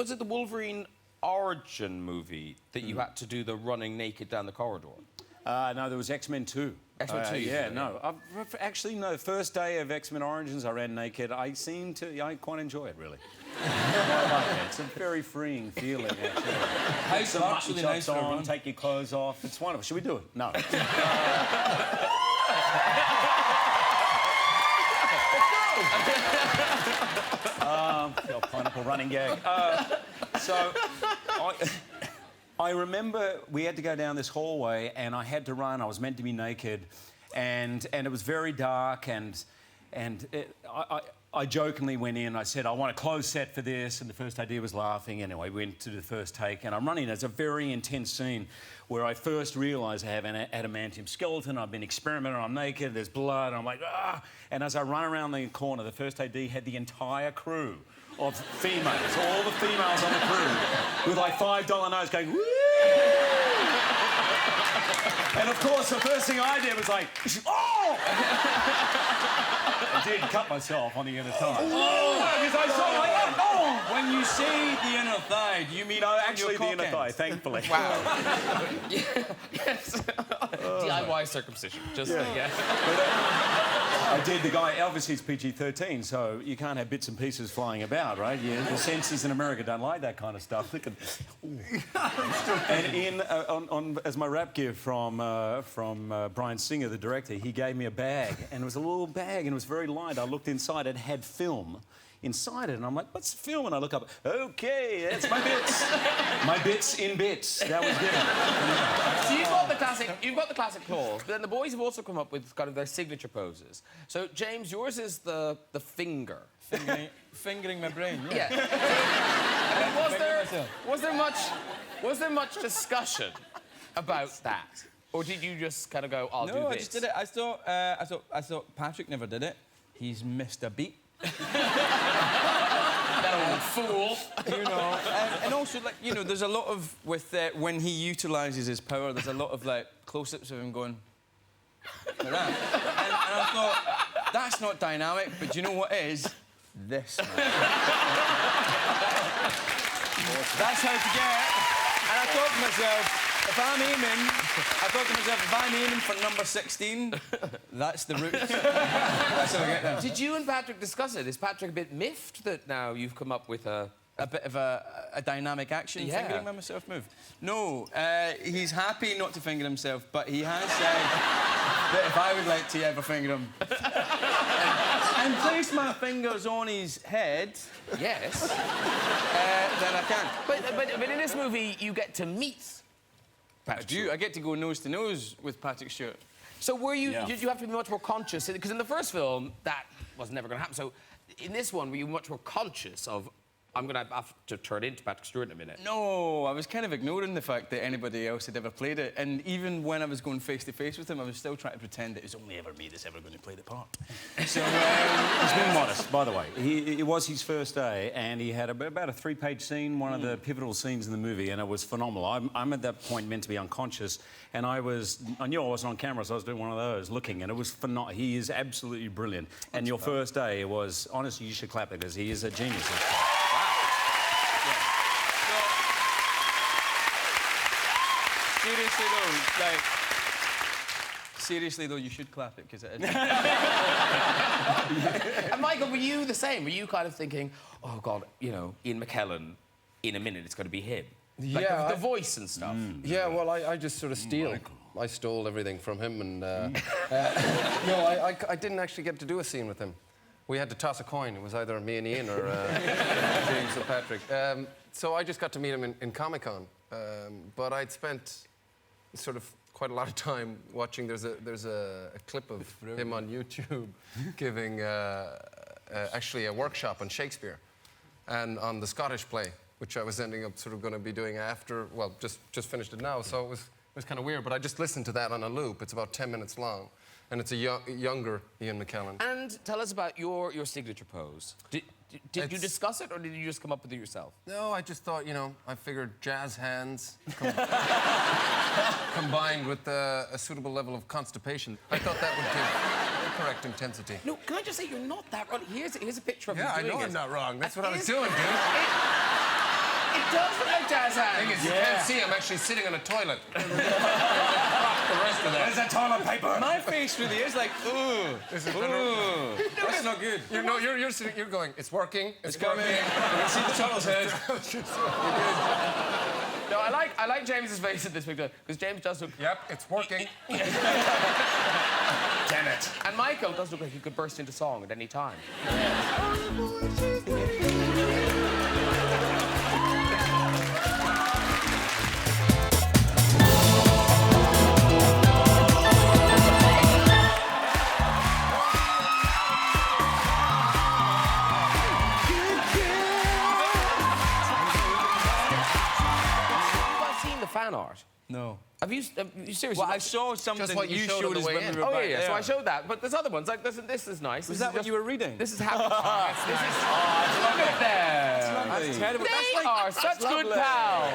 was it the Wolverine origin movie that you had to do the running naked down the corridor? No, there was X-Men 2. X-Men 2? Yeah, no. Actually, no, first day of X-Men Origins, I ran naked. I quite enjoy it, really. I like it. It's a very freeing feeling, actually. How's Some actually nice on, take your clothes off. It's wonderful. Should we do it? No. Your pineapple running gag. I remember we had to go down this hallway and I had to run. I was meant to be naked, and it was very dark. I jokingly went in. I said, I want a clothes set for this, and the first idea was laughing. Anyway, we went to the first take, and I'm running. It's a very intense scene where I first realised I have an adamantium skeleton. I've been experimenting. I'm naked. There's blood. I'm like, ah! And as I run around the corner, the first AD had the entire crew of females, all the females on the crew, with like $5 notes going, woo! And of course, the first thing I did was like, oh! I did cut myself on the inner thigh. Oh! Because I saw like, oh! When you say the inner thigh, do you mean no, actually the inner thigh, thankfully. Wow. Yes. DIY circumcision. Just yeah. I did. The guy, obviously, it's PG-13, so you can't have bits and pieces flying about, right? Yeah, the censors in America don't like that kind of stuff. They can... And as my rap gift from Bryan Singer, the director, he gave me a bag, and it was a little bag, and it was very light. I looked inside; it had film inside it, and I'm like, "What's film?" And I look up. Okay, that's my bits. My bits in bits. That was given. So you've got the classic claws, but then the boys have also come up with kind of their signature poses. So James, yours is the finger. Fingering my brain. Yeah. Was there much discussion about that, or did you just kind of go, "I'll do this"? No, I just did it. I thought Patrick never did it. He's missed a beat. That old fool. You know, and also, like, you know, there's a lot of when he utilises his power. There's a lot of like close-ups of him going like that, and I thought that's not dynamic. But do you know what is? This. Man. That's how to get it. And I thought to myself, if I'm aiming for number 16, that's the route. That's how I get there. Did you and Patrick discuss it? Is Patrick a bit miffed that now you've come up with a bit of a dynamic action fingering by myself move? No, he's happy not to finger himself, but he has said that if I would like to ever finger him and place my fingers on his head, yes, then I can. But in this movie, you get to meet Patrick. I get to go nose to nose with Patrick Stewart. So did you have to be much more conscious? Because in the first film, that was never going to happen. So in this one, were you much more conscious of, I'm going to have to turn into Patrick Stewart in a minute? No, I was kind of ignoring the fact that anybody else had ever played it. And even when I was going face-to-face with him, I was still trying to pretend that it was only ever me that's ever going to play the part. So, he's been modest, by the way. It was his first day, and he had about a 3-page scene, one of the pivotal scenes in the movie, and it was phenomenal. I'm at that point meant to be unconscious, and I knew I wasn't on camera, so I was doing one of those, looking, and it was phenomenal. He is absolutely brilliant. And your first day was, honestly, you should clap it, because he is a genius. Seriously though, you should clap it, because it is. And Michael, were you the same? Were you kind of thinking, oh God, you know, Ian McKellen, in a minute it's going to be him? Like yeah, the voice and stuff. Yeah, well, I just sort of steal. Michael. I stole everything from him, and no, I didn't actually get to do a scene with him. We had to toss a coin. It was either me and Ian or James and Patrick. So I just got to meet him in Comic-Con, but I'd spent sort of quite a lot of time watching. There's a clip of him on YouTube giving actually a workshop on Shakespeare and on the Scottish play, which I was ending up sort of going to be doing after. Well, just finished it now, so it was kind of weird. But I just listened to that on a loop. It's about 10 minutes long, and it's a younger Ian McKellen. And tell us about your signature pose. Did you discuss it, or did you just come up with it yourself? No, I just thought, you know, I figured jazz hands combined with a suitable level of constipation. I thought that would give the correct intensity. No, can I just say, you're not that wrong. Here's a picture of yeah, you doing I know it. I'm not wrong. That's what I was doing, dude. does look like jazz hands. You can't see, I'm actually sitting on a toilet. The rest of that. There's that toilet paper. My face really is like, ooh. Ooh. That's not good. You're sitting, you're going, it's working, it's Coming. working. You can see the turtle's head. No, I like James's face at this picture because James does look. Yep, it's working. Damn it. And Michael does look like he could burst into song at any time. Fan art. No. Have you seriously? Well, I saw something Just what that you you showed showed on the us way when in. we were Oh back yeah, there. so I showed that, but there's other ones like this is nice. Was that what you were reading? This is happy. Look at them. That's terrible. They are such good pals.